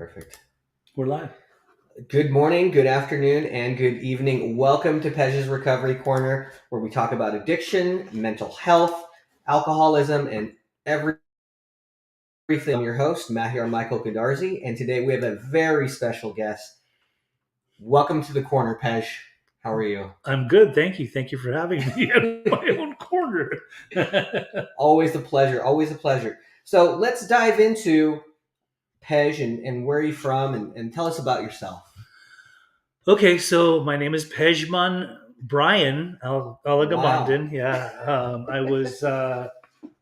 Perfect. We're live. Good morning, good afternoon, and good evening. Welcome to Pej's Recovery Corner, where we talk about addiction, mental health, alcoholism, and everything. I'm your host, Matthew Michael Godarzi, and today we have a very special guest. Welcome to the corner, Pej. How are you? I'm good. Thank you. Thank you for having me in my own corner. Always a pleasure. Always a pleasure. So let's dive into Pej and where are you from and tell us about yourself. Okay, so my name is Pejman Brian Wow. Alagamandan. Yeah, I was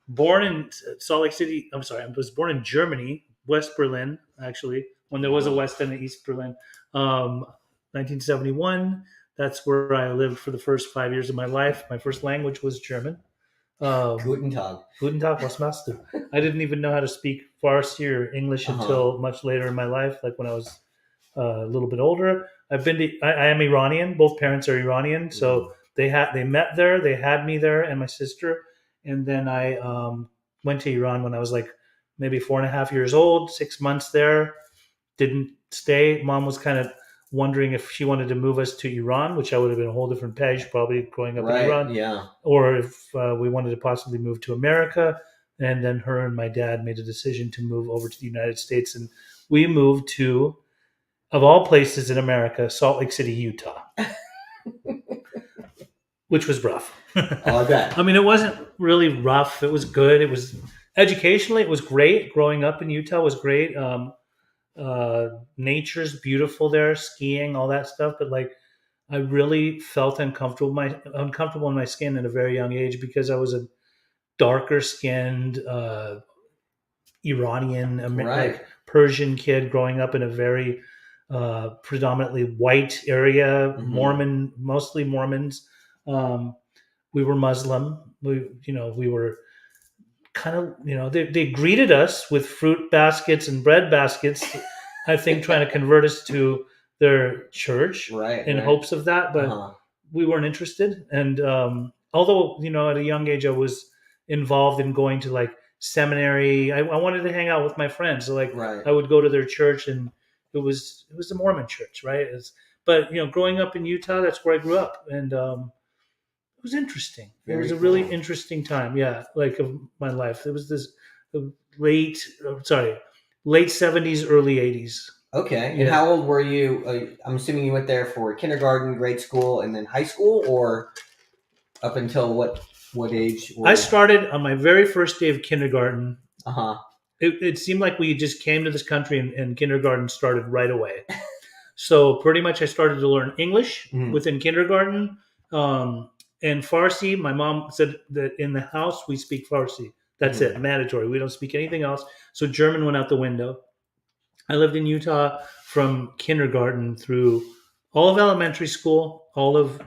born in Salt Lake City. I'm sorry, I was born in Germany, West Berlin, actually, when there was a West and an East Berlin. 1971. That's where I lived for the first 5 years of my life. My first language was German. Guten Tag. Guten Tag, was machst du? I didn't even know how to speak Farsi or English until much later in my life, like when I was a little bit older. I am Iranian. Both parents are Iranian, so they met there. They had me there and my sister, and then I went to Iran when I was like maybe 4.5 years old. 6 months there. Didn't stay. Mom was kind of wondering if she wanted to move us to Iran, which I would have been a whole different page probably growing up in Iran, Yeah. or if we wanted to possibly move to America. And then her and my dad made a decision to move over to the United States, and we moved to, of all places in America, Salt Lake City, Utah, which was rough. Oh, I bet. I mean, it wasn't really rough. It was good. It was educationally, it was great. Growing up in Utah was great. Nature's beautiful there, skiing, all that stuff. But like, I really felt uncomfortable in my skin at a very young age because I was a darker skinned Iranian, like Persian kid growing up in a very predominantly white area, Mormon, mostly Mormons. We were Muslim. We were kind of, they greeted us with fruit baskets and bread baskets, I think trying to convert us to their church in hopes of that, but we weren't interested. And although, at a young age, I was involved in going to like seminary, I wanted to hang out with my friends. So like I would go to their church, and it was the Mormon church, right? But growing up in Utah, that's where I grew up. And it was interesting. It was a really interesting time, yeah, like of my life. It was this late, late 70s, early 80s. Okay. And how old were you? I'm assuming you went there for kindergarten, grade school, and then high school, or up until what age? I started on my very first day of kindergarten. Uh-huh. It seemed like we just came to this country and kindergarten started right away. So pretty much I started to learn English within kindergarten. And Farsi, my mom said that in the house we speak Farsi. That's it, mandatory. We don't speak anything else. So German went out the window. I lived in Utah from kindergarten through all of elementary school, all of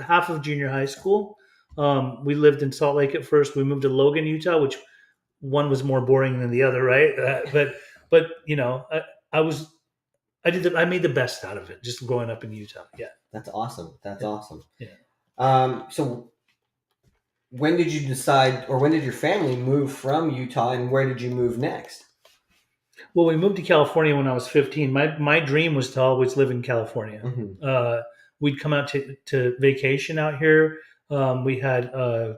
half of junior high school. We lived in Salt Lake at first. We moved to Logan, Utah, which one was more boring than the other, right? But I made the best out of it just growing up in Utah. Yeah, that's awesome. That's awesome. Yeah. So when did you decide, or when did your family move from Utah, and where did you move next? Well, we moved to California when I was 15. My dream was to always live in California. We'd come out to vacation out here. We had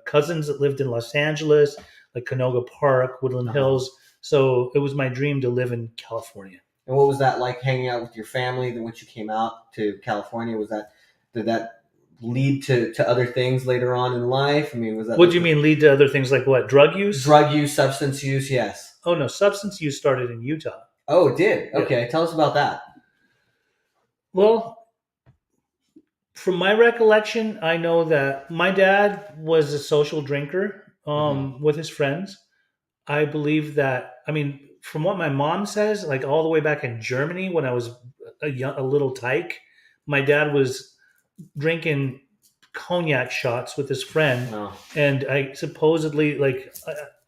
cousins that lived in Los Angeles, like Canoga Park, Woodland Hills. So it was my dream to live in California. And what was that like, hanging out with your family? Then once you came out to California, did that lead to other things later on in life? I mean, was that? What do you mean lead to other things, like what? Drug use? Drug use, substance use, yes. Oh no, substance use started in Utah. Oh, it did? Okay, yeah. Tell us about that. Well, from my recollection, I know that my dad was a social drinker with his friends. I believe that, from what my mom says, like all the way back in Germany when I was a little tyke, my dad was drinking cognac shots with his friend. Oh. And I supposedly,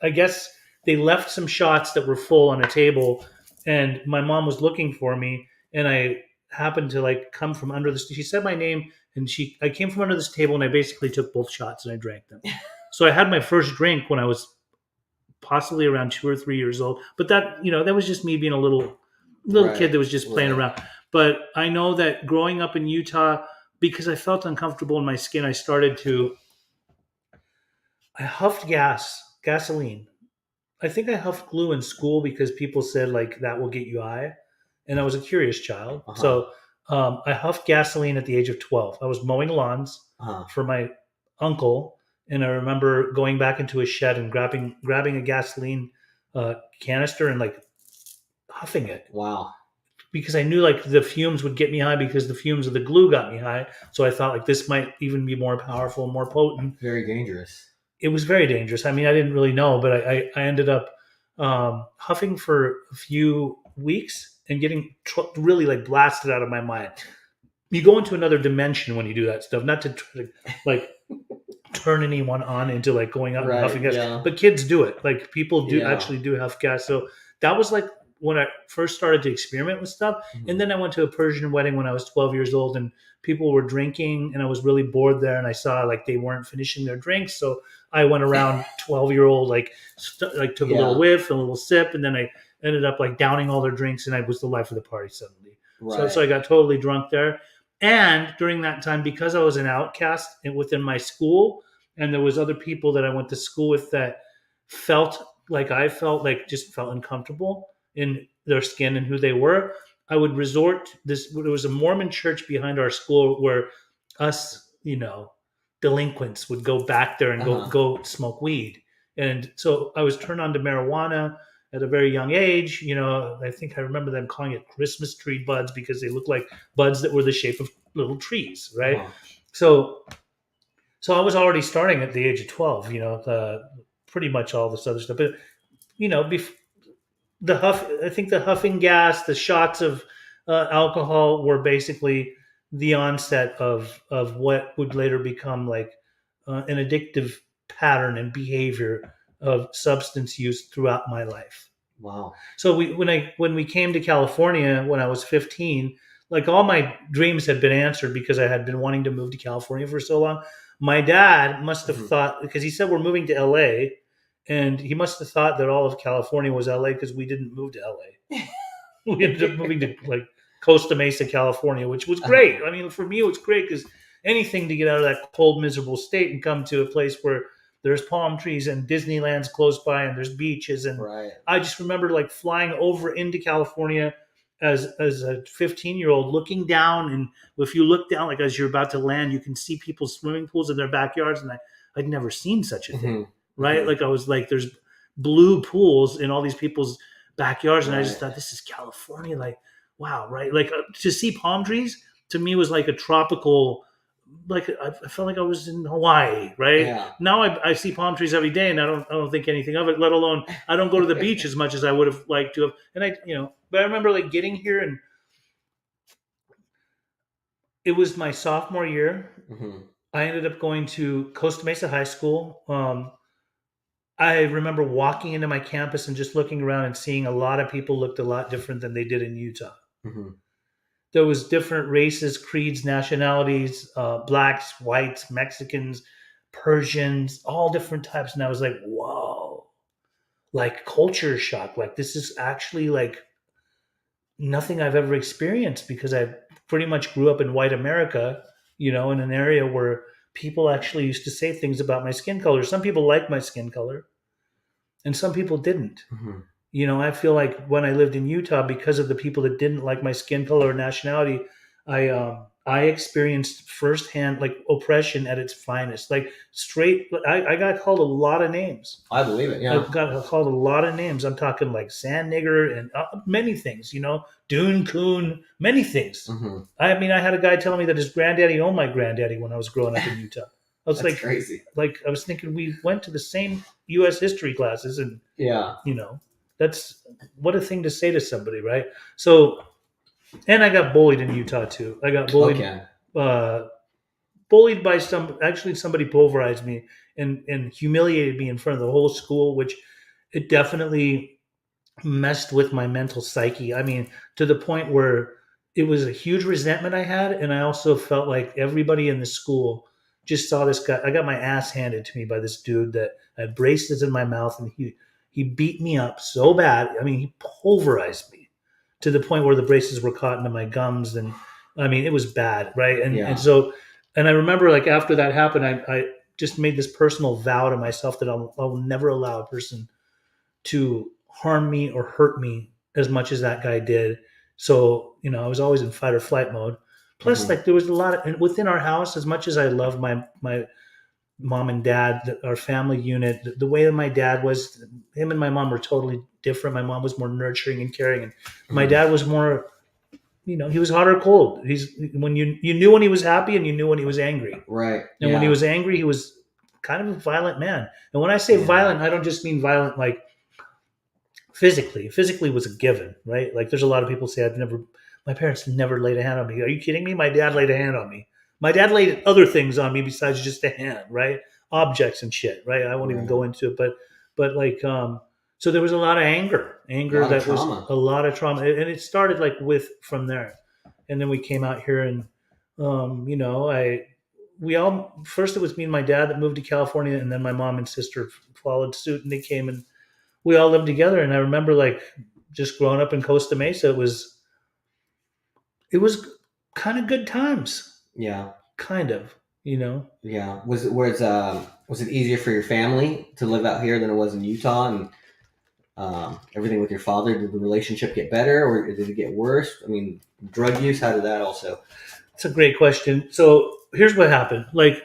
I guess they left some shots that were full on a table, and my mom was looking for me, and I happened to come from under this. She said my name, and I came from under this table, and I basically took both shots and I drank them. So I had my first drink when I was possibly around 2 or 3 years old, but that was just me being a little little kid that was just playing Right. around. But I know that growing up in Utah, because I felt uncomfortable in my skin, I huffed gasoline. I think I huffed glue in school because people said like that will get you high, and I was a curious child. Uh-huh. So I huffed gasoline at the age of 12. I was mowing lawns Uh-huh. for my uncle, and I remember going back into a shed and grabbing a gasoline canister and like huffing it Wow. because I knew like the fumes would get me high because the fumes of the glue got me high. So I thought like this might even be more powerful, more potent. Very dangerous. It was very dangerous. I mean, I didn't really know, but I ended up huffing for a few weeks and getting really like blasted out of my mind. You go into another dimension when you do that stuff. Not to try to like turn anyone on into like going out and huffing Right. gas, Yeah. but kids do it. Like people do Yeah. actually do huff gas. So that was like when I first started to experiment with stuff. Mhm. And then I went to a Persian wedding when I was 12 years old, and people were drinking, and I was really bored there. And I saw like they weren't finishing their drinks, so I went around 12-year-old like like took a Yeah. little whiff, a little sip, and then I ended up like downing all their drinks, and I was the life of the party suddenly. Right. So I got totally drunk there. And during that time, because I was an outcast within my school, and there was other people that I went to school with that felt like I felt, like just felt uncomfortable in their skin and who they were, I would resort to this. There was a Mormon church behind our school where us, delinquents would go back there and Uh-huh. go smoke weed. And so I was turned on to marijuana at a very young age. I think I remember them calling it Christmas tree buds because they looked like buds that were the shape of little trees, right? Uh-huh. So I was already starting at the age of 12, pretty much all this other stuff. But, you know, bef- I think the huffing gas, the shots of alcohol were basically the onset of what would later become like an addictive pattern and behavior of substance use throughout my life. Wow. So when we came to California when I was 15, like all my dreams had been answered because I had been wanting to move to California for so long. My dad must have Mhm. thought, because he said we're moving to LA, and he must have thought that all of California was LA because we didn't move to LA. We ended up moving to like Costa Mesa, California, which was great. I mean, for me, it was great because anything to get out of that cold, miserable state and come to a place where there's palm trees and Disneyland's close by and there's beaches. And Right. I just remember like flying over into California as a 15-year-old, looking down, and if you look down, like as you're about to land, you can see people's swimming pools in their backyards, and I'd never seen such a thing, Mhm. right? Mhm. Like I was like, there's blue pools in all these people's backyards, and I just Right. thought this is California, like wow, right? Like to see palm trees to me was like a tropical, like I felt like I was in Hawaii, right? Yeah. Now I see palm trees every day, and I don't think anything of it. Let alone I don't go to the beach as much as I would have liked to have. And but I remember like getting here, and it was my sophomore year. Mhm. I ended up going to Costa Mesa High School. I remember walking into my campus and just looking around and seeing a lot of people looked a lot different than they did in Utah. Mhm. There was different races, creeds, nationalities, blacks, whites, Mexicans, Persians, all different types. And I was like, whoa, like culture shock. Like this is actually like nothing I've ever experienced because I pretty much grew up in white America, in an area where people actually used to say things about my skin color. Some people liked my skin color and some people didn't. Mhm. I feel like when I lived in Utah, because of the people that didn't like my skin color or nationality, I experienced firsthand like oppression at its finest. Like straight, I got called a lot of names. I believe it. I Yeah. got called a lot of names. I'm talking like sand nigger and many things. Dune coon, many things. Mhm. I mean, I had a guy telling me that his granddaddy owned my granddaddy when I was growing up in Utah. I was That's crazy. I was thinking we went to the same U.S. history classes, and Yeah. that's what a thing to say to somebody, right? So, and I got bullied in Utah too. I got Okay. uh, bullied by somebody pulverized me and humiliated me in front of the whole school, which it definitely messed with my mental psyche. I mean, to the point where it was a huge resentment I had, and I also felt like everybody in the school just saw this guy. I got my ass handed to me by this dude that had braces in my mouth, and he beat me up so bad. I mean, he pulverized me to the point where the braces were caught into my gums, and I mean, it was bad, right? And Yeah. so, and I remember like after that happened, I just made this personal vow to myself that I'll never allow a person to harm me or hurt me as much as that guy did. So, I was always in fight or flight mode. Plus, Hmm. like there was a lot of, and within our house, as much as I love my mom and dad, our family unit, the way that my dad was, him and my mom were totally different. My mom was more nurturing and caring, and my Hmm. dad was more, he was hot or cold. He's when you knew when he was happy and you knew when he was angry. Right. And when he Yeah. was angry, he was kind of a violent man. And when I say Yeah. violent, I don't just mean violent like physically was a given, right? Like there's a lot of people say my parents never laid a hand on me. Are you kidding me? My dad laid a hand on me. My dad laid other things on me besides just a hand, right? Objects and shit, right? I won't even Right. go into it, but like so there was a lot of A anger lot of that was trauma. a lot of trauma, and it started like with from there, and then we came out here, and I we all first it was me and my dad that moved to California, and then my mom and sister followed suit, and they came, and we all lived together. And I remember like just growing up in Costa Mesa, it was kind of good times, Yeah. kind of, Yeah. Was it easier for your family to live out here than it was in Utah, and everything with your father? Did the relationship get better, or did it get worse? I mean, drug use. How did that also? It's a great question. So here's what happened. Like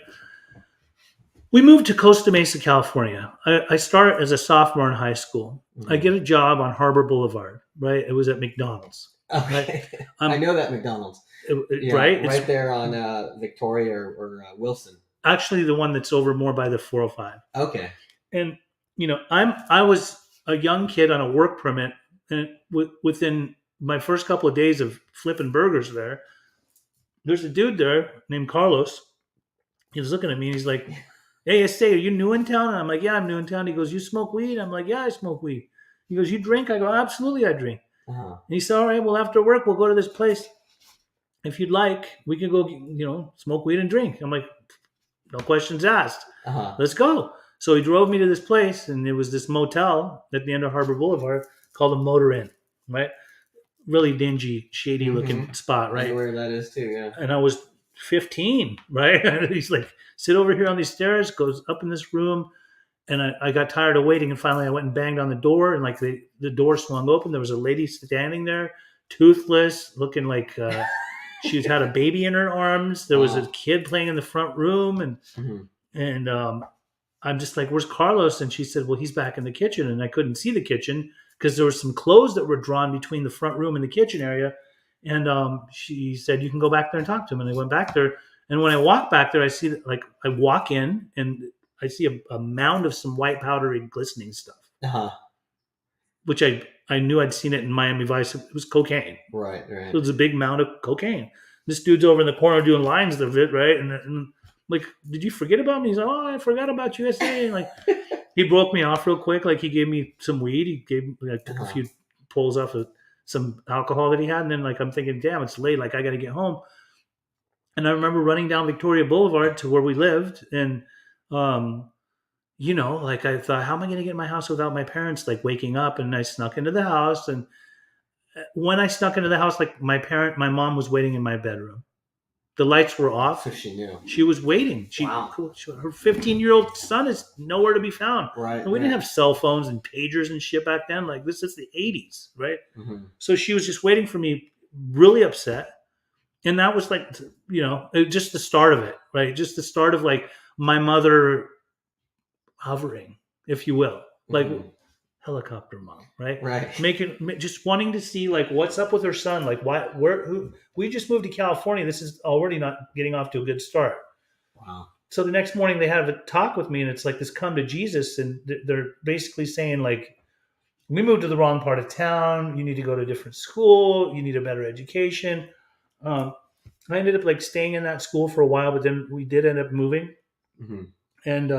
we moved to Costa Mesa, California. I start as a sophomore in high school. I Mhm. get a job on Harbor Boulevard, right? It was at McDonald's, right? Okay. I Um, know that McDonald's. Yeah, right? It's right there on Victoria or Wilson. actually the one that's over more by the 405. Okay. And I was a young kid on a work permit, and within my first couple of days of flipping burgers there's a dude there named Carlos. He was looking at me and he's like, "Hey, SA, are you new in town?" And I'm like, "Yeah, I'm new in town." He goes, "You smoke weed?" I'm like, "Yeah, I smoke weed." He goes, "You drink?" I go, "Absolutely, I drink." Uh-huh. And he said, "All right, well, after work, we'll go to this place. If you'd like, we can go, smoke weed and drink." I'm like, "No questions asked. Uh-huh. Let's go." So he drove me to this place, and it was this motel at the end of Harbor Boulevard called a Motor Inn, right? Really dingy, shady Mm-hmm. looking spot, I know right? where that is too. Yeah. And I was 15, right? And he's like, "Sit over here on these stairs," goes up in this room. And I got tired of waiting, and finally I went and banged on the door, and like the door swung open. There was a lady standing there, toothless, looking like she's had a baby in her arms. There was a Wow. kid playing in the front room, Mm-hmm. and I'm just like, "Where's Carlos?" And she said, "Well, he's back in the kitchen." And I couldn't see the kitchen because there were some clothes that were drawn between the front room and the kitchen area. And she said, "You can go back there and talk to him." And I went back there. And when I walk back there, I see that, like, I walk in and I see a mound of some white powdery glistening stuff, Uh-huh. which I knew I'd seen it in Miami Vice. It was cocaine. Right. So Right. it was a big mound of cocaine. This dude's over in the corner doing lines of it, right? And like, "Did you forget about me?" He's like, "Oh, I forgot about you yesterday." And like, he broke me off real quick. Like, he gave me some weed. I took a Uh-huh. few pulls off of some alcohol that he had. And then like, I'm thinking, damn, it's late. Like, I got to get home. And I remember running down Victoria Boulevard to where we lived. And, like I thought, how am I going to get in my house without my parents like waking up? And I snuck into the house. And when I snuck into the house, like my mom was waiting in my bedroom. The lights were So off. she knew. She was waiting. Wow. Her 15-year-old son is nowhere to be found. Right. And we didn't Right. have cell phones and pagers and shit back then. Like, this is the 80s, right? Mm-hmm. So she was just waiting for me, really upset. And that was like, just the start of it, right? Just the start of like my mother hovering, if you will, like Mm-hmm. helicopter mom, right? Right. Just wanting to see like what's up with her son, like why, where, who. We just moved to California. This is already not getting off to a good start. Wow. So the next morning they have a talk with me, and it's like this come to Jesus, and they're basically saying like, "We moved to the wrong part of town. You need to go to a different school. You need a better education." Um, I ended up like staying in that school for a while, but then we did end up moving. Mm-hmm. And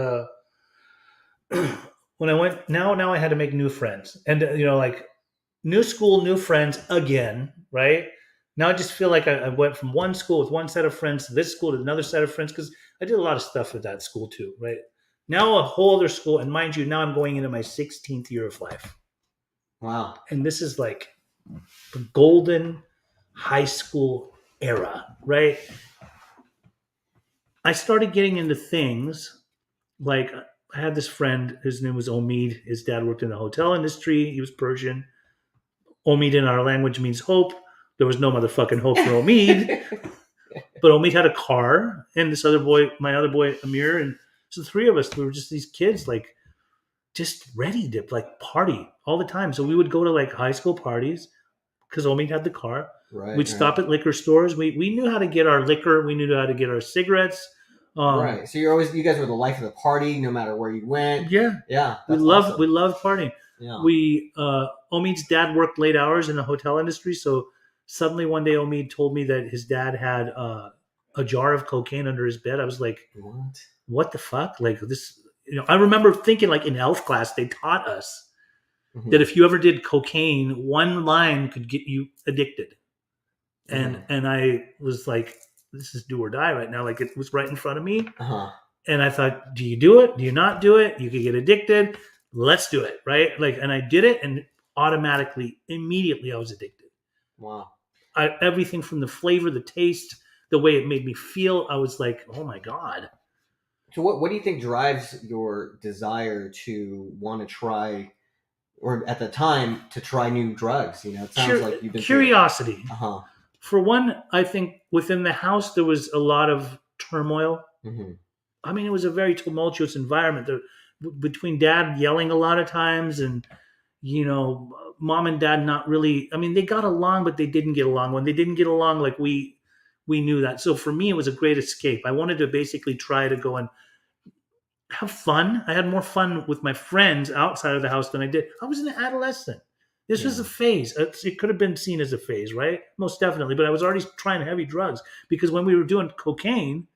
when I went, now I had to make new friends, and like new school, new friends again, right? Now I just feel like I went from one school with one set of friends to this school to another set of friends because I did a lot of stuff with that school too, right? Now a whole other school, and mind you, now I'm going into my 16th year of life, Wow. and this is like the golden high school era, right? I started getting into things like I had this friend, his name was Omid. His dad worked in the hotel industry. He was Persian. Omid in our language means hope. There was no motherfucking hope for Omid. But Omid had a car, and this other boy, my other boy, Amir, and so the three of us, we were just these kids, like just ready to like party all the time. So we would go to like high school parties because Omid had the car. Right. We'd stop at liquor stores. We knew how to get our liquor. We knew how to get our cigarettes. Right. So you guys were the life of the party, no matter where you went. Yeah. Yeah. We loved partying. Yeah. Omid's dad worked late hours in the hotel industry, so suddenly one day Omid told me that his dad had a jar of cocaine under his bed. I was like, what the fuck? Like this, I remember thinking like in health class, they taught us that if you ever did cocaine, one line could get you addicted. And I was like, this is do or die right now. Like it was right in front of me. And I thought, do you do it? Do you not do it? You could get addicted. Let's do it. Right. Like, and I did it, and automatically, immediately I was addicted. Wow. Everything from the flavor, the taste, the way it made me feel. I was like, oh my God. So what do you think drives your desire to want to try, or at the time to try new drugs? It sounds like you've been curiosity. For one, I think within the house, there was a lot of turmoil. I mean, it was a very tumultuous environment between dad yelling a lot of times and, mom and dad not really, I mean, they got along, but they didn't get along. When they didn't get along, like we knew that. So for me, it was a great escape. I wanted to basically try to go and have fun. I had more fun with my friends outside of the house than I did. I was an adolescent. This was a phase. It could have been seen as a phase, right? Most definitely. But I was already trying heavy drugs because when we were doing cocaine,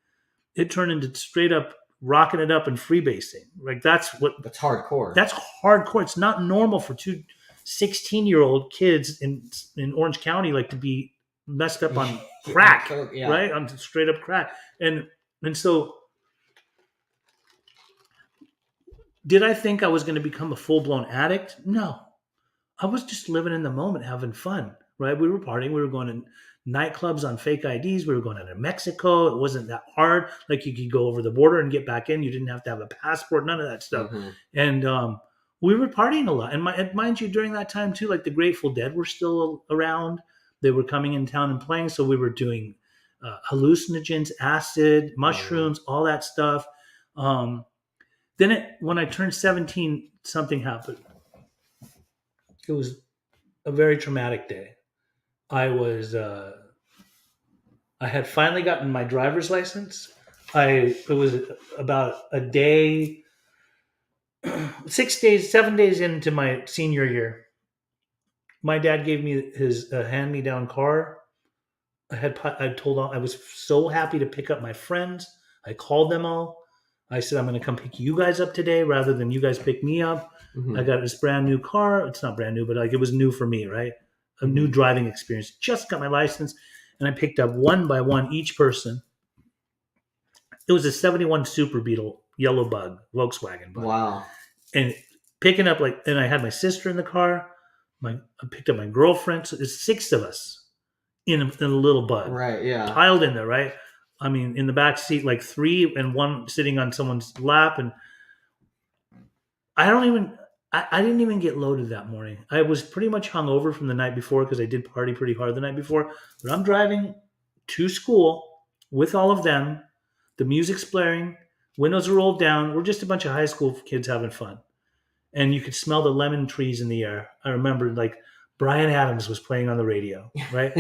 it turned into straight up rocking it up and freebasing. Like that's hardcore. That's hardcore. It's not normal for two 16-year-old kids in Orange County like to be messed up on crack, right? On straight up crack. And so did I think I was going to become a full-blown addict? No. I was just living in the moment, having fun, right? We were partying. We were going to nightclubs on fake IDs. We were going to Mexico. It wasn't that hard. Like you could go over the border and get back in. You didn't have to have a passport, none of that stuff. And we were partying a lot. And mind you, during that time too, like the Grateful Dead were still around. They were coming in town and playing. So we were doing hallucinogens, acid, mushrooms, all that stuff. Then when I turned 17, something happened. It was a very traumatic day. I had finally gotten my driver's license. It was about a day, 7 days into my senior year. My dad gave me his hand-me-down car. I was so happy to pick up my friends. I called them all. I said, I'm going to come pick you guys up today rather than you guys pick me up. I got this brand new car. It's not brand new, but like it was new for me, right? A new driving experience. Just got my license, and I picked up one by one each person. It was a 71 Super Beetle yellow bug, Volkswagen bug. Wow. And picking up and I had my sister in the car. I picked up my girlfriend. So there's 6 of us in a little bug. Right, yeah. Piled in there, right? I mean, in the back seat, like 3 and 1 sitting on someone's lap. And I didn't even get loaded that morning. I was pretty much hungover from the night before because I did party pretty hard the night before. But I'm driving to school with all of them. The music's blaring. Windows are rolled down. We're just a bunch of high school kids having fun. And you could smell the lemon trees in the air. I remember like Bryan Adams was playing on the radio, right?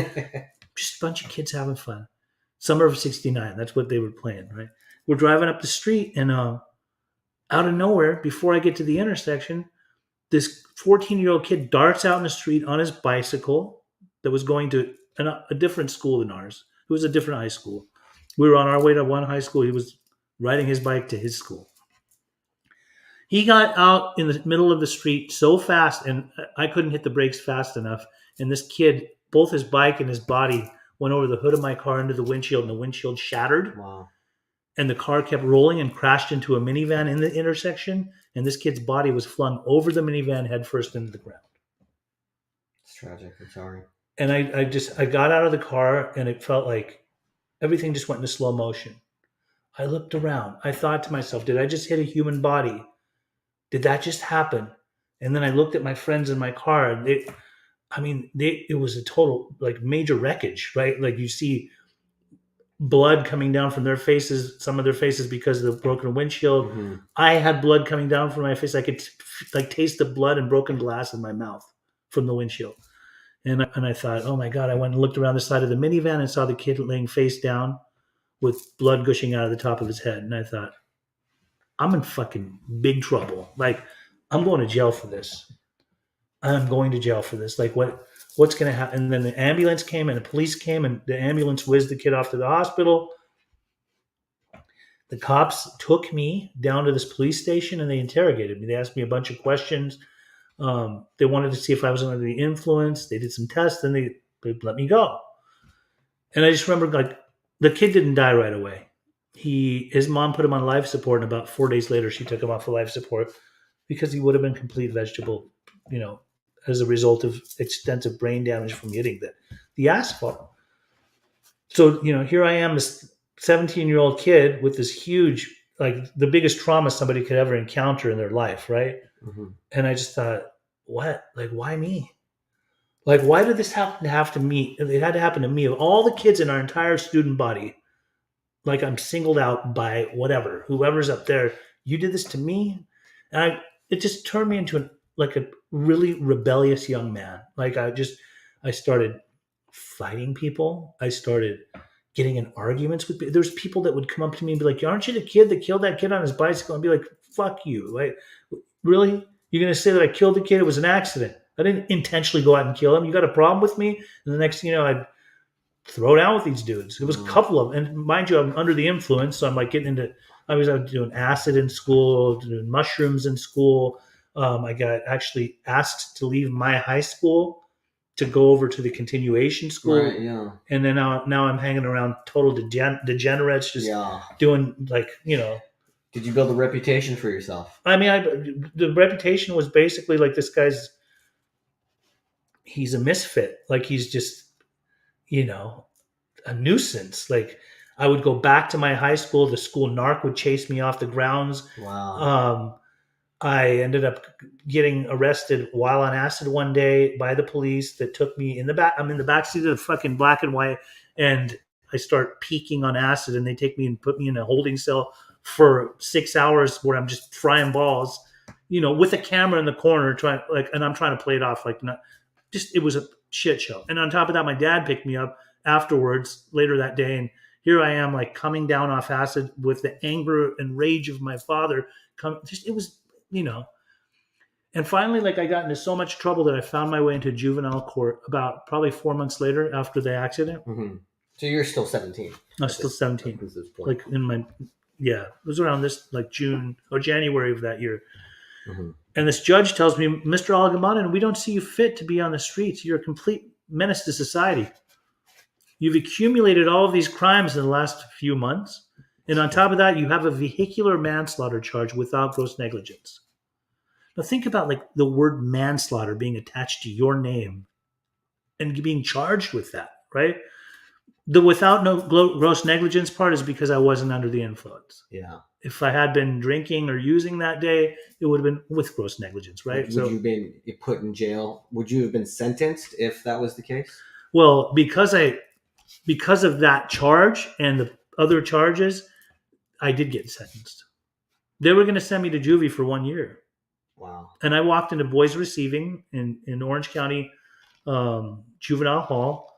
Just a bunch of kids having fun. Summer of '69. That's what they were playing, right? We're driving up the street, and out of nowhere, before I get to the intersection, this 14-year-old kid darts out in the street on his bicycle that was going to a different school than ours. It was a different high school. We were on our way to one high school. He was riding his bike to his school. He got out in the middle of the street so fast, and I couldn't hit the brakes fast enough. And this kid, both his bike and his body, went over the hood of my car into the windshield, and the windshield shattered. Wow. And the car kept rolling and crashed into a minivan in the intersection. And this kid's body was flung over the minivan headfirst into the ground. tragic. I'm sorry. And I got out of the car and it felt like everything just went into slow motion. I looked around. I thought to myself, did I just hit a human body? Did that just happen? And then I looked at my friends in my car and it was a total like major wreckage, right? Like you see blood coming down from their faces, some of their faces because of the broken windshield. Mm-hmm. I had blood coming down from my face. I could like taste the blood and broken glass in my mouth from the windshield. And I thought, oh my God, I went and looked around the side of the minivan and saw the kid laying face down with blood gushing out of the top of his head. And I thought, I'm in fucking big trouble. Like, I'm going to jail for this. I'm going to jail for this. Like, what's going to happen? And then the ambulance came and the police came and the ambulance whizzed the kid off to the hospital. The cops took me down to this police station and they interrogated me. They asked me a bunch of questions. They wanted to see if I was under the influence. They did some tests and they let me go. And I just remember like the kid didn't die right away. His mom put him on life support, and about 4 days later, she took him off of life support because he would have been complete vegetable, as a result of extensive brain damage from hitting the asphalt. So, here I am, this 17-year-old kid with this huge, like the biggest trauma somebody could ever encounter in their life, right? Mm-hmm. And I just thought, what? Like, why me? Like, why did this have to me? It had to happen to me. Of all the kids in our entire student body, like I'm singled out by whoever's up there. You did this to me, and it just turned me into a really rebellious young man. Like I started fighting people. I started getting in arguments with people. There's people that would come up to me and be like, "Aren't you the kid that killed that kid on his bicycle?" And be like, "Fuck you!" Like, really? You're gonna say that I killed the kid? It was an accident. I didn't intentionally go out and kill him. You got a problem with me? And the next thing you know, I'd throw down with these dudes. It was a couple of them. And mind you, I'm under the influence. So I'm like I was out doing acid in school, doing mushrooms in school. I got actually asked to leave my high school to go over to the continuation school. Right, yeah. And then now I'm hanging around total degenerates, just doing Did you build a reputation for yourself? I mean, the reputation was basically like this guy's, he's a misfit. Like he's just, a nuisance. Like I would go back to my high school. The school narc would chase me off the grounds. Wow. I ended up getting arrested while on acid one day by the police that took me in the back. I'm in the backseat of the fucking black and white, and I start peaking on acid, and they take me and put me in a holding cell for 6 hours where I'm just frying balls, with a camera in the corner and I'm trying to play it off like not just, it was a shit show. And on top of that, my dad picked me up afterwards later that day. And here I am like coming down off acid with the anger and rage of my father. It was, and finally, like I got into so much trouble that I found my way into juvenile court about probably 4 months later after the accident. Mm-hmm. So you're still 17. I was still 17. Like it was around this like June or January of that year. Mm-hmm. And this judge tells me, Mr. Algamanan, we don't see you fit to be on the streets. You're a complete menace to society. You've accumulated all of these crimes in the last few months. And on top of that, you have a vehicular manslaughter charge without gross negligence. Now think about like the word manslaughter being attached to your name and being charged with that, right? The without no gross negligence part is because I wasn't under the influence. Yeah. If I had been drinking or using that day, it would have been with gross negligence, right? Would you have been put in jail? Would you have been sentenced if that was the case? Well, because of that charge and the other charges, I did get sentenced. They were going to send me to juvie for 1 year. Wow. And I walked into boys receiving in Orange County Juvenile Hall.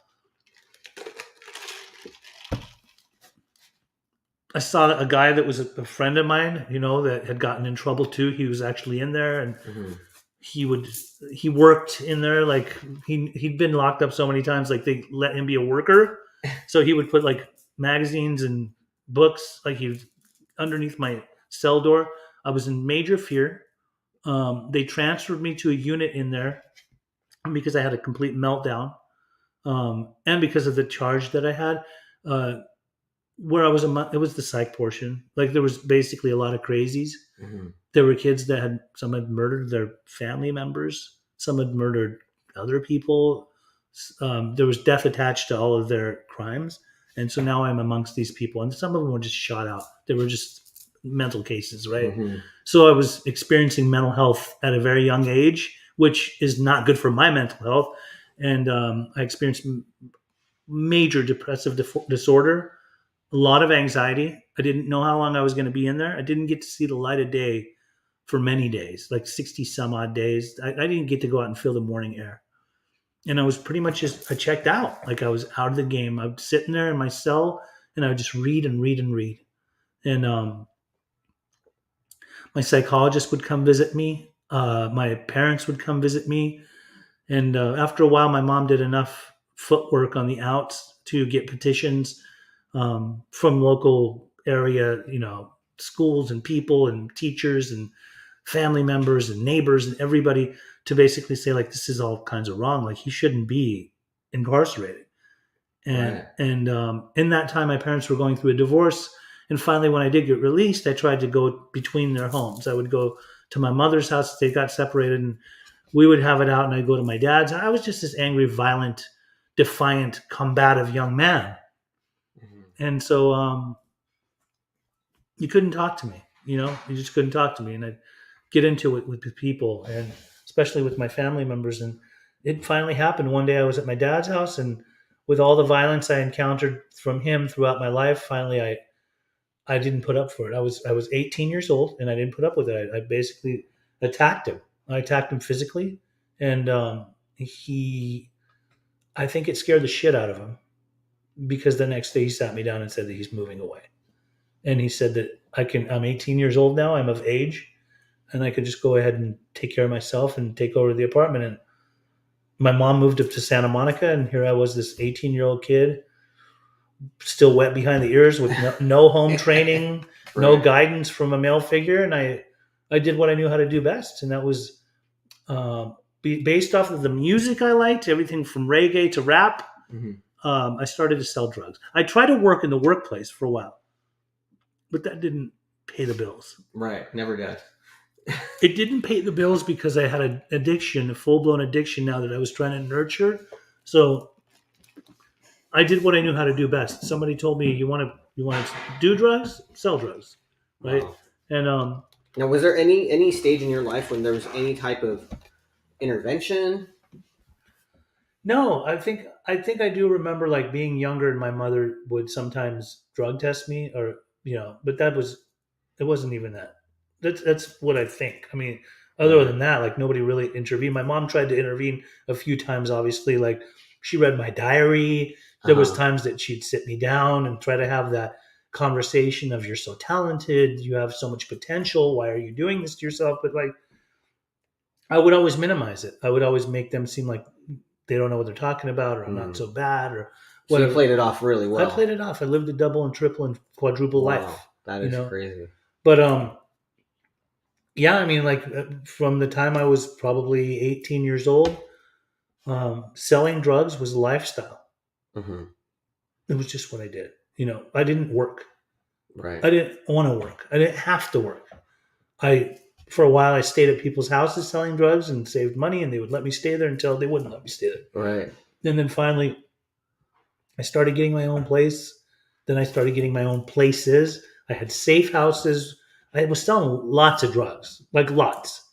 I saw a guy that was a friend of mine, that had gotten in trouble too. He was actually in there, and mm-hmm. he worked in there. Like he'd been locked up so many times, like they let him be a worker. So he would put like magazines and books, like he was underneath my cell door. I was in major fear. They transferred me to a unit in there because I had a complete meltdown, and because of the charge that I had. Where I was it was the psych portion. Like there was basically a lot of crazies. Mm-hmm. There were kids that some had murdered their family members. Some had murdered other people. There was death attached to all of their crimes, and so now I'm amongst these people, and some of them were just shot out. They were just mental cases, right? Mm-hmm. So I was experiencing mental health at a very young age, which is not good for my mental health, and I experienced major depressive disorder, a lot of anxiety. I didn't know how long I was going to be in there. I didn't get to see the light of day for many days, like 60 some odd days. I didn't get to go out and feel the morning air. And I was pretty much I checked out. Like I was out of the game. I would sit in there in my cell and I would just read and read and read. And my psychologist would come visit me. My parents would come visit me. And after a while, my mom did enough footwork on the outs to get petitions from local area, schools and people and teachers and family members and neighbors and everybody to basically say like this is all kinds of wrong. Like he shouldn't be incarcerated. And Right. in that time, my parents were going through a divorce. And finally, when I did get released, I tried to go between their homes. I would go to my mother's house. They got separated, and we would have it out. And I'd go to my dad's. And I was just this angry, violent, defiant, combative young man. Mm-hmm. And so you couldn't talk to me. You just couldn't talk to me. And I'd get into it with the people, and especially with my family members. And it finally happened. One day I was at my dad's house, and with all the violence I encountered from him throughout my life, finally I didn't put up for it. I was 18 years old, and I didn't put up with it. I basically attacked him. I attacked him physically, and I think it scared the shit out of him because the next day he sat me down and said that he's moving away. And he said that I'm 18 years old now, I'm of age, and I could just go ahead and take care of myself and take over the apartment. And my mom moved up to Santa Monica, and here I was, this 18-year-old kid, still wet behind the ears with no home training, no Right. guidance from a male figure. And I did what I knew how to do best. And that was based off of the music I liked, everything from reggae to rap. Mm-hmm. I started to sell drugs. I tried to work in the workplace for a while, but that didn't pay the bills. Right. Never does. It didn't pay the bills because I had an addiction, a full blown addiction now that I was trying to nurture. So I did what I knew how to do best. Somebody told me, you want to do drugs, sell drugs, right? Wow. And Now, was there any stage in your life when there was any type of intervention? no, I think I do remember like being younger, and my mother would sometimes drug test me, or but it wasn't even that. That's what I think. I mean, other Right. than that, like nobody really intervened. My mom tried to intervene a few times. Obviously, like she read my diary. There was Uh-huh. times that she'd sit me down and try to have that conversation of, you're so talented, you have so much potential, why are you doing this to yourself? But like I would always minimize it. I would always make them seem like they don't know what they're talking about, or I'm not Mm. so bad, or So you whatever. played it off really I well. played it off. I lived a double and triple and quadruple Wow. life, That you is know. crazy. But yeah, I mean, like from the time I was probably 18 years old, selling drugs was a lifestyle. Mm-hmm. It was just what I did. I didn't work. Right. I didn't want to work. I didn't have to work. I For a while I stayed at people's houses selling drugs and saved money, and they would let me stay there until they wouldn't let me stay there. Right. And then finally I started getting my own place. Then I started getting my own places. I had safe houses. I was selling lots of drugs, like lots.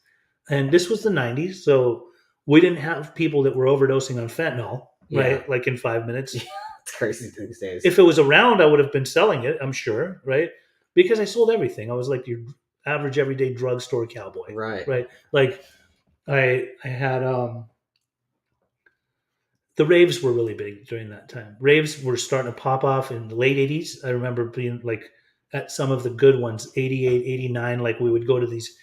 And this was the 90s. So we didn't have people that were overdosing on fentanyl, Yeah. right? Like in 5 minutes. It's crazy these days. If it was around, I would have been selling it, I'm sure, right? Because I sold everything. I was like your average everyday drugstore cowboy, Right. right? Like I had the raves were really big during that time. Raves were starting to pop off in the late 80s. I remember being like at some of the good ones, 88, 89. Like we would go to these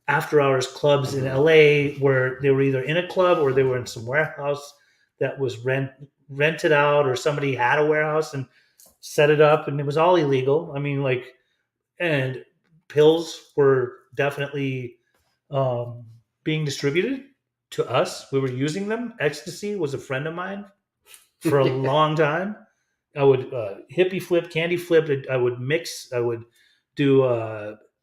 after hours clubs in Mm-hmm. LA where they were either in a club or they were in some warehouse that was rented out, or somebody had a warehouse and set it up, and it was all illegal. I mean, like, and pills were definitely um, being distributed to us. We were using them. Ecstasy was a friend of mine for a Yeah. long time. I would hippie flip, candy flip. I would mix. I would do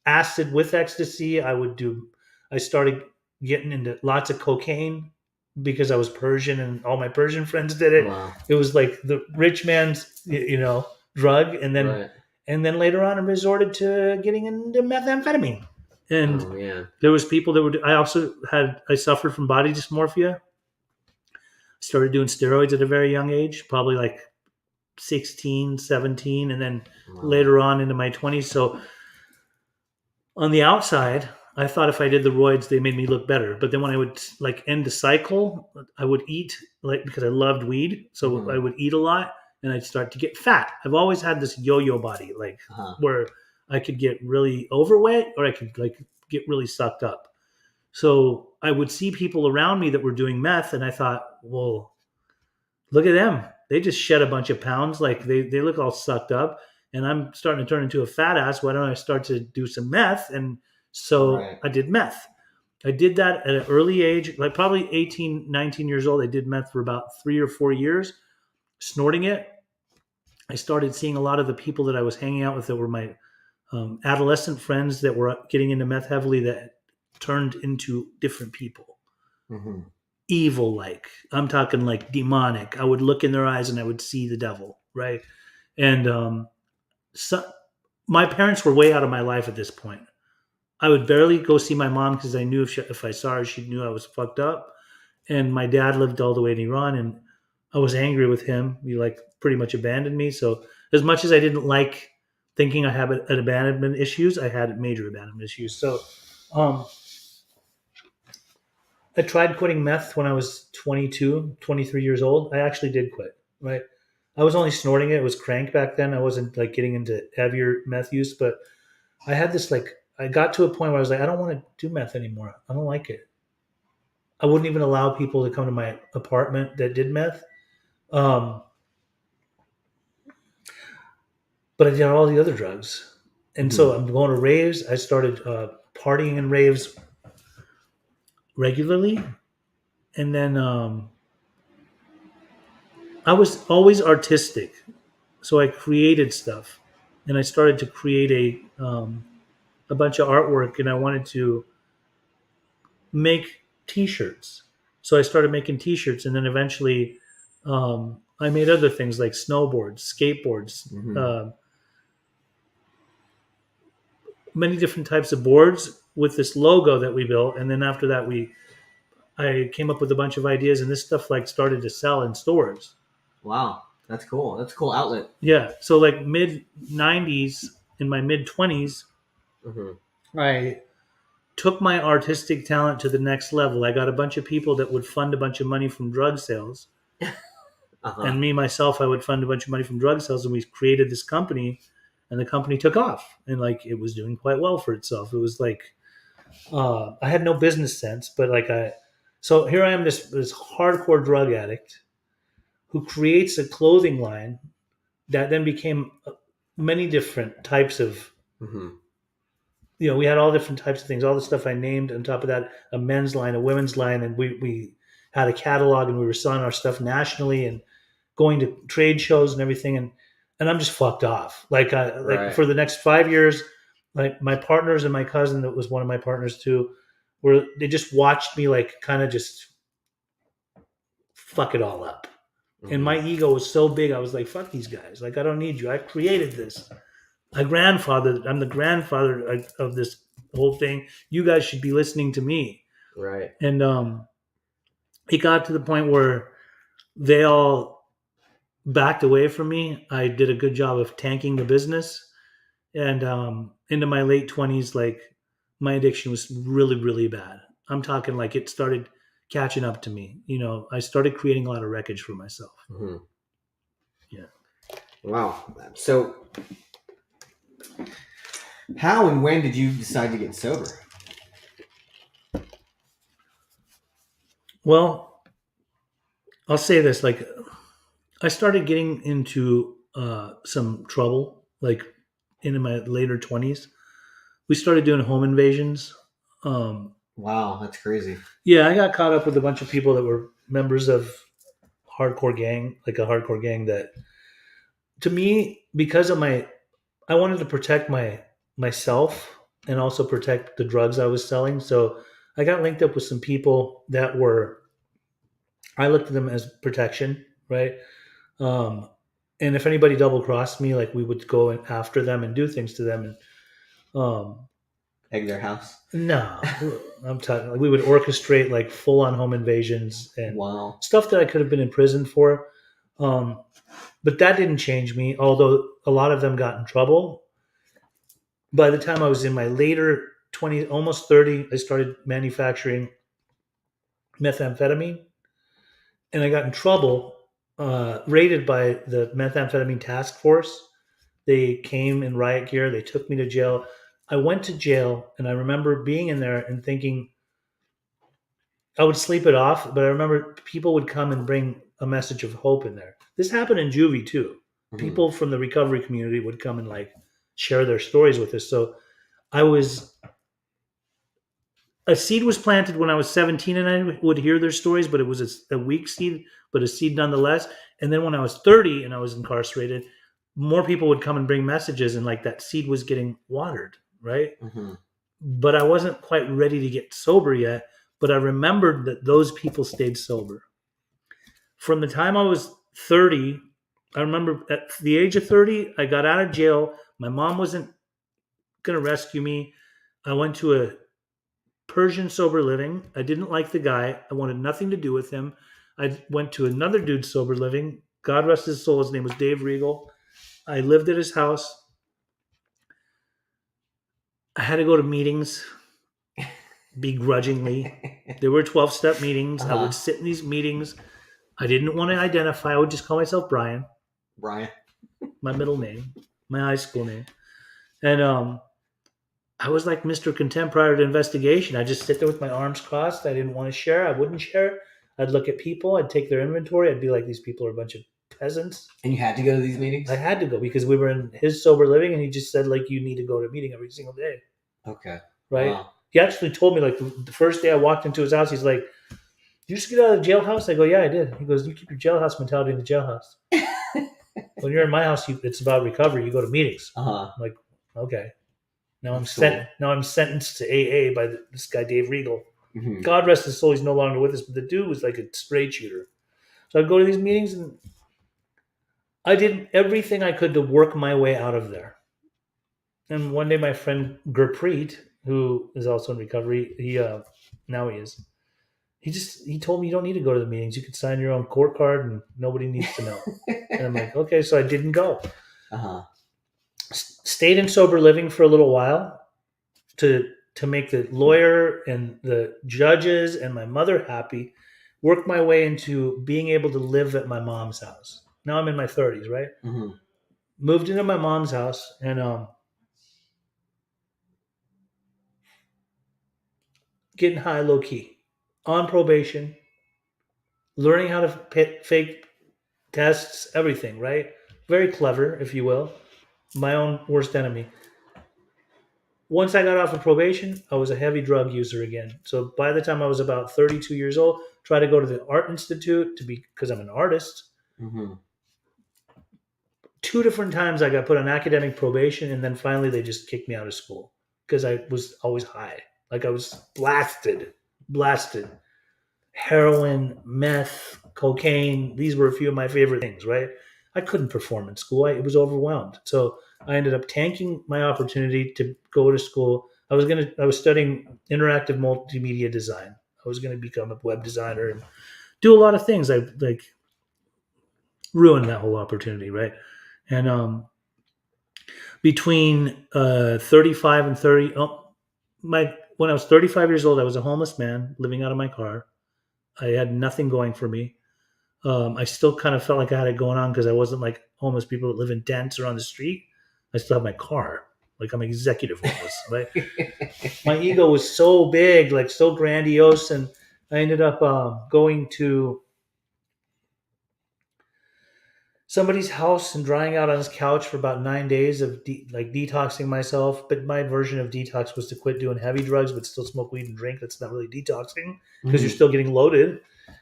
acid with ecstasy. I started getting into lots of cocaine. because I was Persian and all my Persian friends did it. Wow. It was like the rich man's, drug. Right. And then later on, I resorted to getting into methamphetamine. And Oh man. there was people that would. I suffered from body dysmorphia. Started doing steroids at a very young age, probably like 16, 17, and then Wow. later on into my 20s. So on the outside, I thought if I did the roids, they made me look better. But then when I would like end the cycle, I would eat like because I loved weed, so I Mhm. would eat a lot, and I'd start to get fat. I've always had this yo-yo body, like Uh-huh. where I could get really overweight or I could like get really sucked up. So I would see people around me that were doing meth, and I thought, well, look at them. They just shed a bunch of pounds. Like they look all sucked up. And I'm starting to turn into a fat ass. Why don't I start to do some meth? And so Right. I did meth. I did that at an early age, like probably 18, 19 years old. I did meth for about 3 or 4 years, snorting it. I started seeing a lot of the people that I was hanging out with that were my adolescent friends that were getting into meth heavily that turned into different people, Mhm. evil like. I'm talking like demonic. I would look in their eyes and I would see the devil, right? And so, my parents were way out of my life at this point. I would barely go see my mom because I knew if I saw her, she knew I was fucked up. And my dad lived all the way in Iran, and I was angry with him. He like pretty much abandoned me. So as much as I didn't like thinking I had an abandonment issues, I had major abandonment issues. So um, I tried quitting meth when I was 22, 23 years old. I actually did quit, right? I was only snorting it. It was crank back then. I wasn't like getting into heavier meth use, but I had this like, I got to a point where I was like, I don't want to do meth anymore. I don't like it. I wouldn't even allow people to come to my apartment that did meth. Um, but I did all the other drugs. And so Mhm. I'm going to raves. I started partying in raves regularly. And then I was always artistic. So I created stuff. And I started to create a bunch of artwork. And I wanted to make t-shirts. So I started making t-shirts. And then eventually I made other things like snowboards, skateboards, Mhm. many different types of boards with this logo that we built. And then after that, I came up with a bunch of ideas, and this stuff like started to sell in stores. Wow. That's cool. That's a cool outlet. Yeah, so like mid '90s, in my mid 20s, Mhm. I took my artistic talent to the next level. I got a bunch of people that would fund a bunch of money from drug sales, Uh-huh. and me myself, I would fund a bunch of money from drug sales, and we created this company, and the company took off, and like it was doing quite well for itself. It was like I had no business sense, but so here I am, this hardcore drug addict who creates a clothing line that then became many different types of, Mhm. we had all different types of things, all the stuff I named. On top of that, a men's line, a women's line, and we had a catalog, and we were selling our stuff nationally and going to trade shows and everything. And I'm just fucked off. Like Right. for the next 5 years, like my partners and my cousin that was one of my partners too, they just watched me like kind of just fuck it all up. And Mhm. my ego was so big, I was like, fuck these guys. Like, I don't need you. I created this. I'm the grandfather of this whole thing. You guys should be listening to me. Right. And it got to the point where they all backed away from me. I did a good job of tanking the business. And into my late 20s, like my addiction was really, really bad. I'm talking like it started catching up to me. I started creating a lot of wreckage for myself. Mhm. Yeah. Wow. So, how and when did you decide to get sober? Well, I'll say this: like, I started getting into some trouble, like in my later 20s. We started doing home invasions. Um, Wow, that's crazy. yeah, I got caught up with a bunch of people that were members of hardcore gang, like a hardcore gang that, to me, because of I wanted to protect myself and also protect the drugs I was selling. So I got linked up with some people that were I looked at them as protection, right? Um, and if anybody double crossed me, like we would go after them and do things to them. And Egg their house. no, I'm talking. Like, we would orchestrate like full on home invasions and Wow. stuff that I could have been in prison for. Um, but that didn't change me. Although a lot of them got in trouble. By the time I was in my later 20s, almost 30, I started manufacturing methamphetamine, and I got in trouble, raided by the methamphetamine task force. They came in riot gear. They took me to jail. I went to jail, and I remember being in there and thinking I would sleep it off. But I remember people would come and bring a message of hope in there. This happened in juvie too. Mhm. People from the recovery community would come and like share their stories with us. So I was a seed was planted when I was 17 and I would hear their stories, but it was a weak seed, but a seed nonetheless. And then when I was 30 and I was incarcerated, more people would come and bring messages, and like that seed was getting watered, right? Mhm. But I wasn't quite ready to get sober yet. But I remembered that those people stayed sober. From the time I was 30, I remember at the age of 30, I got out of jail. My mom wasn't going to rescue me. I went to a Persian sober living. I didn't like the guy. I wanted nothing to do with him. I went to another dude sober living. God rest his soul. His name was Dave Regal. I lived at his house. I had to go to meetings begrudgingly. There were 12-step meetings. I Uh-huh. would sit in these meetings. I didn't want to identify. I would just call myself Brian, Brian. my middle name, my high school name. And I was like Mr. Contempt prior to investigation. I just sit there with my arms crossed. I didn't want to share. I wouldn't share. I'd look at people. I'd take their inventory. I'd be like, these people are a bunch of peasants. And you had to go to these meetings? I had to go because we were in his sober living, and he just said, like, you need to go to a meeting every single day. Okay. Right? Wow. He actually told me, like, the first day I walked into his house, he's like, did you just get out of the jailhouse? I go, yeah, I did. He goes, you keep your jailhouse mentality in the jailhouse. When you're in my house, it's about recovery. You go to meetings. Uh-huh. I'm like, okay. Now That's Now I'm sentenced to AA by this guy Dave Regal. Mhm. God rest his soul, he's no longer with us, but the dude was like a straight shooter. So I'd go to these meetings, and I did everything I could to work my way out of there. And one day, my friend Gurpreet, who is also in recovery, now he is. He told me, you don't need to go to the meetings. You could sign your own court card, and nobody needs to know. And I'm like, okay, so I didn't go. Uh-huh. Stayed in sober living for a little while to make the lawyer and the judges and my mother happy. Worked my way into being able to live at my mom's house. Now I'm in my 30s, right? Mhm. Moved into my mom's house, and getting high low key, on probation, learning how to fake tests, everything, right? Very clever, if you will. My own worst enemy. Once I got off of probation, I was a heavy drug user again. So by the time I was about 32 years old, tried to go to the art institute because I'm an artist. Mhm. 2 different times I got put on academic probation, and then finally they just kicked me out of school because I was always high. Like I was blasted. Heroin, meth, cocaine. These were a few of my favorite things, right? I couldn't perform in school. It was overwhelmed. So I ended up tanking my opportunity to go to school. I was studying interactive multimedia design. I was going to become a web designer and do a lot of things. I like ruined that whole opportunity, right? And between 35 and 30, when I was 35 years old, I was a homeless man living out of my car. I had nothing going for me. I still kind of felt like I had it going on because I wasn't like homeless people that live in tents or on the street. I still have my car. Like I'm executive homeless, right? My ego was so big, like so grandiose, and I ended up going to somebody's house and drying out on his couch for about 9 days of like detoxing myself. But my version of detox was to quit doing heavy drugs, but still smoke weed and drink. That's not really detoxing because you're Mhm. still getting loaded.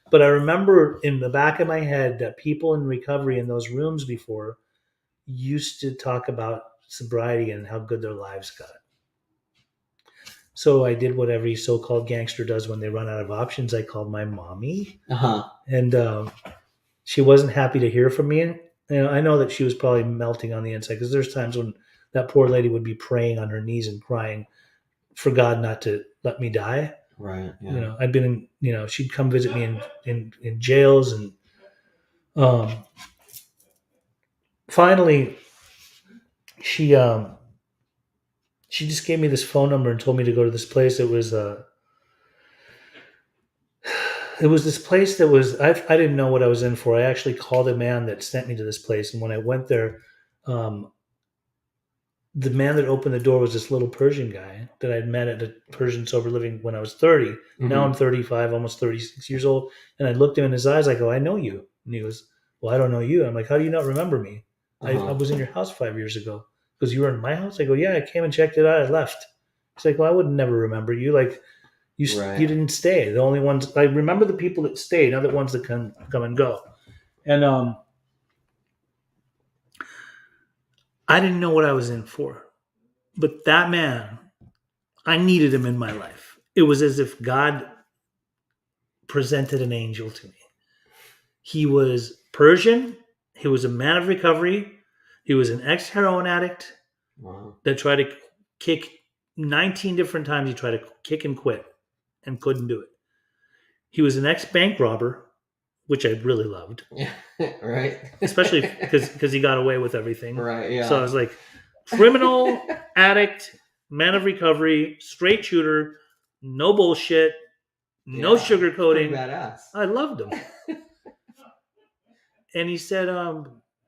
But I remember in the back of my head that people in recovery in those rooms before used to talk about sobriety and how good their lives got. So I did what every so-called gangster does when they run out of options. I called my mommy, Uh-huh. and she wasn't happy to hear from me. And I know that she was probably melting on the inside because there's times when that poor lady would be praying on her knees and crying for God not to let me die. Right. Yeah. I'd been in, she'd come visit me in jails, and finally she she just gave me this phone number and told me to go to this place. It was this place that was I didn't know what I was in for. I actually called a man that sent me to this place, and when I went there, um, the man that opened the door was this little Persian guy that I'd met at a Persian sober living when I was 30. Now I'm 35, almost 36 years old, and I looked him in his eyes. I go, I know you, and he goes, well, I don't know you. I'm like, how do you not remember me? I was in your house 5 years ago. Because you were in my house. I go, yeah, I came and checked it out. I left. He's like, well, I would never remember you. Like, you didn't stay. The only ones I remember the people that stayed, not the ones that come and go. And I didn't know what I was in for, but that man, I needed him in my life. It was as if God presented an angel to me. He was Persian. He was a man of recovery. He was an ex-heroin addict that tried to kick 19 different times. He tried to kick and quit and couldn't do it. He was an ex-bank robber, which I really loved. Yeah. Right. Especially because he got away with everything. Right. Yeah. So I was like, criminal, addict, man of recovery, straight shooter, no bullshit, no sugarcoating. Badass. I loved him. And he said,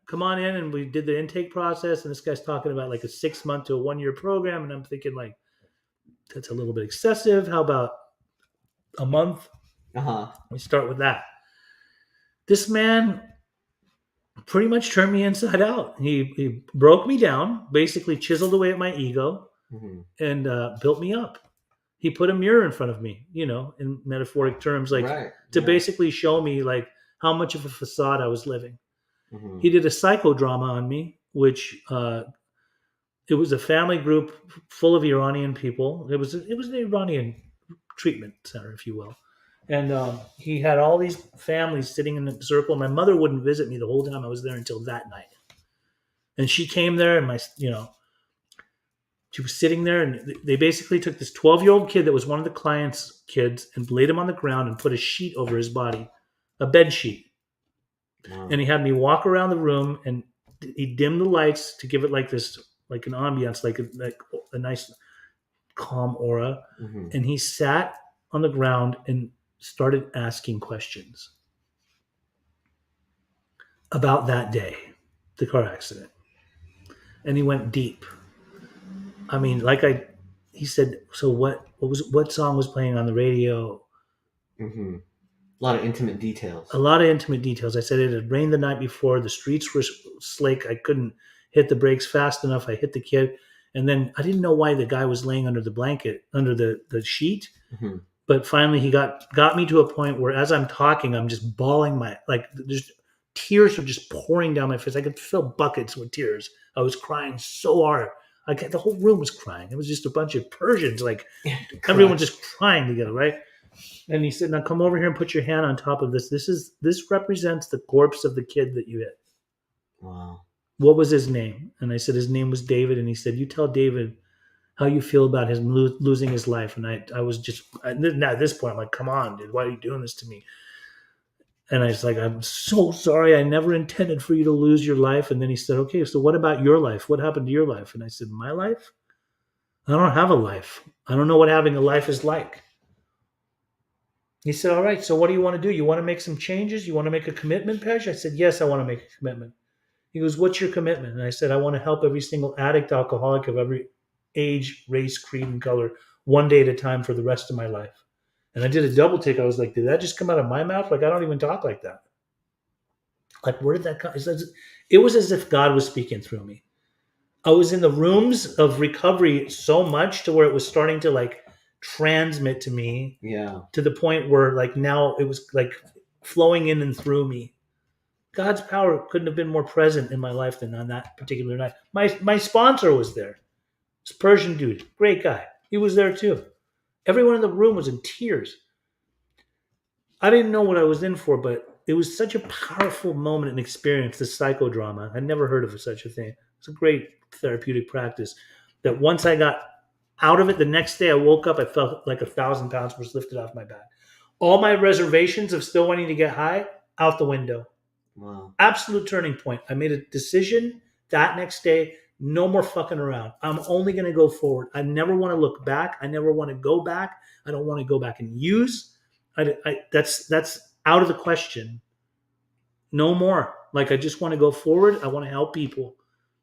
come on in. And we did the intake process. And this guy's talking about like a 6 month to a 1 year program. And I'm thinking, like, that's a little bit excessive. How about a month? We start with that. This man pretty much turned me inside out. He broke me down, basically chiseled away at my ego, and built me up. He put a mirror in front of me, in metaphoric terms, like to basically show me like how much of a facade I was living. He did a psychodrama on me, which it was a family group full of Iranian people. It was an Iranian treatment center, if you will. And he had all these families sitting in a circle. My mother wouldn't visit me the whole time I was there until that night. And she came there, and she was sitting there, and they basically took this 12-year-old kid that was one of the client's kids and laid him on the ground and put a sheet over his body, a bed sheet. Wow. And he had me walk around the room, and he dimmed the lights to give it like this, like an ambiance, like a nice calm aura. And he sat on the ground and started asking questions about that day, the car accident. And he went deep. I mean, he said, so what song was playing on the radio? A lot of intimate details. I said it had rained the night before. The streets were slick. I couldn't hit the brakes fast enough. I hit the kid. And then I didn't know why the guy was laying under the blanket, under the sheet. But finally he got me to a point where as I'm talking, I'm just bawling there's tears were just pouring down my face. I could fill buckets with tears. I was crying so hard. The whole room was crying. It was just a bunch of Persians, like everyone just crying together, right? And he said, now come over here and put your hand on top of this. This represents the corpse of the kid that you hit. Wow. What was his name? And I said, his name was David. And he said, you tell David how you feel about him losing his life. And I was just, at this point, I'm like, come on, dude, why are you doing this to me? And I was like, I'm so sorry. I never intended for you to lose your life. And then he said, okay, so what about your life? What happened to your life? And I said, my life? I don't have a life. I don't know what having a life is like. He said, all right, so what do you want to do? You want to make some changes? You want to make a commitment, Pej? I said, yes, I want to make a commitment. He goes, what's your commitment? And I said, I want to help every single addict, alcoholic of every age, race, creed, and color, one day at a time for the rest of my life. And I did a double take. I was like, did that just come out of my mouth? Like, I don't even talk like that. Like, where did that come? It was as if God was speaking through me. I was in the rooms of recovery so much to where it was starting to like transmit to me. Yeah. To the point where like now it was like flowing in and through me. God's power couldn't have been more present in my life than on that particular night. My sponsor was there. This Persian dude, great guy. He was there too. Everyone in the room was in tears. I didn't know what I was in for, but it was such a powerful moment and experience, the psychodrama. I'd never heard of such a thing. It's a great therapeutic practice that once I got out of it, the next day I woke up, I felt like 1,000 pounds was lifted off my back. All my reservations of still wanting to get high, out the window. Wow. Absolute turning point. I made a decision that next day. No more fucking around. I'm only going to go forward. I never want to look back. I never want to go back. I don't want to go back and use. That's out of the question. No more. Like, I just want to go forward. I want to help people.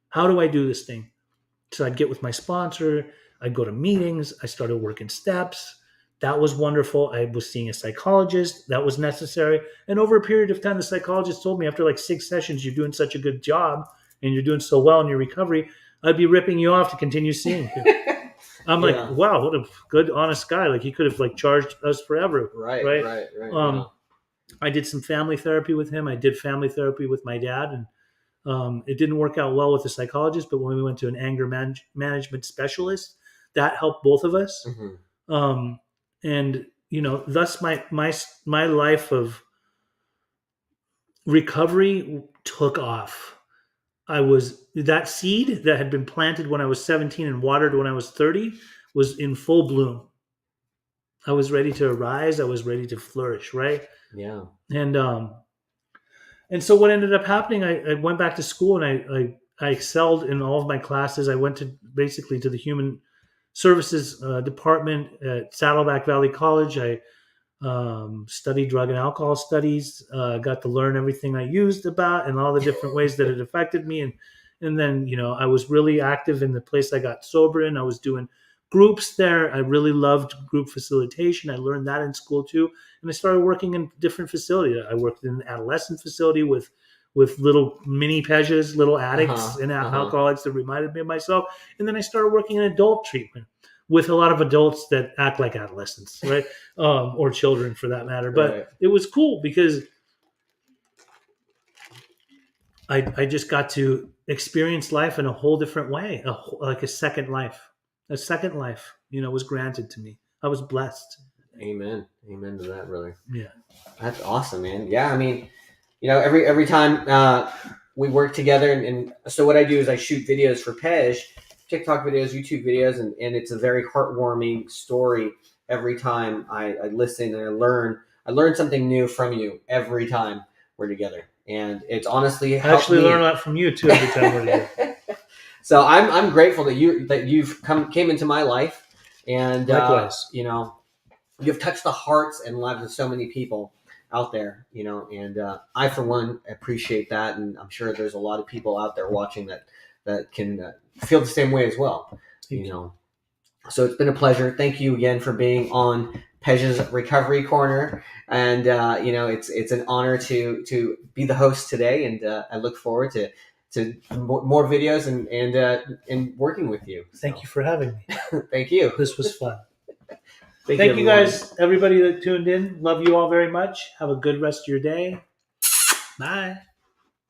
How do I do this thing? So I'd get with my sponsor. I'd go to meetings. I started working steps. That was wonderful. I was seeing a psychologist. That was necessary. And over a period of time, the psychologist told me after like 6 sessions, you're doing such a good job and you're doing so well in your recovery, I'd be ripping you off to continue seeing you. I'm Yeah. like, wow, what a good, honest guy. Like, he could have like charged us forever. Right. Yeah. I did some family therapy with him. I did family therapy with my dad, and it didn't work out well with the psychologist. But when we went to an anger management specialist, that helped both of us. Mm-hmm. And thus my life of recovery took off. I was that seed that had been planted when I was 17 and watered when I was 30 was in full bloom. I was ready to arise. I was ready to flourish. Right. Yeah. And so what ended up happening, I went back to school and I excelled in all of my classes. I went to basically to the human services department at Saddleback Valley College. I studied drug and alcohol studies, got to learn everything I used about and all the different ways that it affected me. And then, I was really active in the place I got sober in. I was doing groups there. I really loved group facilitation. I learned that in school too. And I started working in different facilities. I worked in an adolescent facility with little mini Pejas, little addicts and alcoholics that reminded me of myself. And then I started working in adult treatment with a lot of adults that act like adolescents, right? Or children for that matter. But It was cool because I just got to experience life in a whole different way, like a second life. A second life, was granted to me. I was blessed. Amen to that, brother. Yeah, that's awesome, man. Yeah, I mean, every time we work together, and so what I do is I shoot videos for Pej, TikTok videos, YouTube videos, and it's a very heartwarming story every time I listen and I learn something new from you every time we're together, and it's honestly I actually learn a lot from you too every time we're together. So I'm grateful that you've came into my life, and likewise, you've touched the hearts and lives of so many people out there, and I for one appreciate that, and I'm sure there's a lot of people out there watching that can feel the same way as well. So it's been a pleasure. Thank you again for being on Pej's Recovery Corner, and it's an honor to be the host today, and I look forward to more videos and working with you. Thank you for having me. Thank you. This was fun. Thank you guys, everybody that tuned in. Love you all very much. Have a good rest of your day. Bye.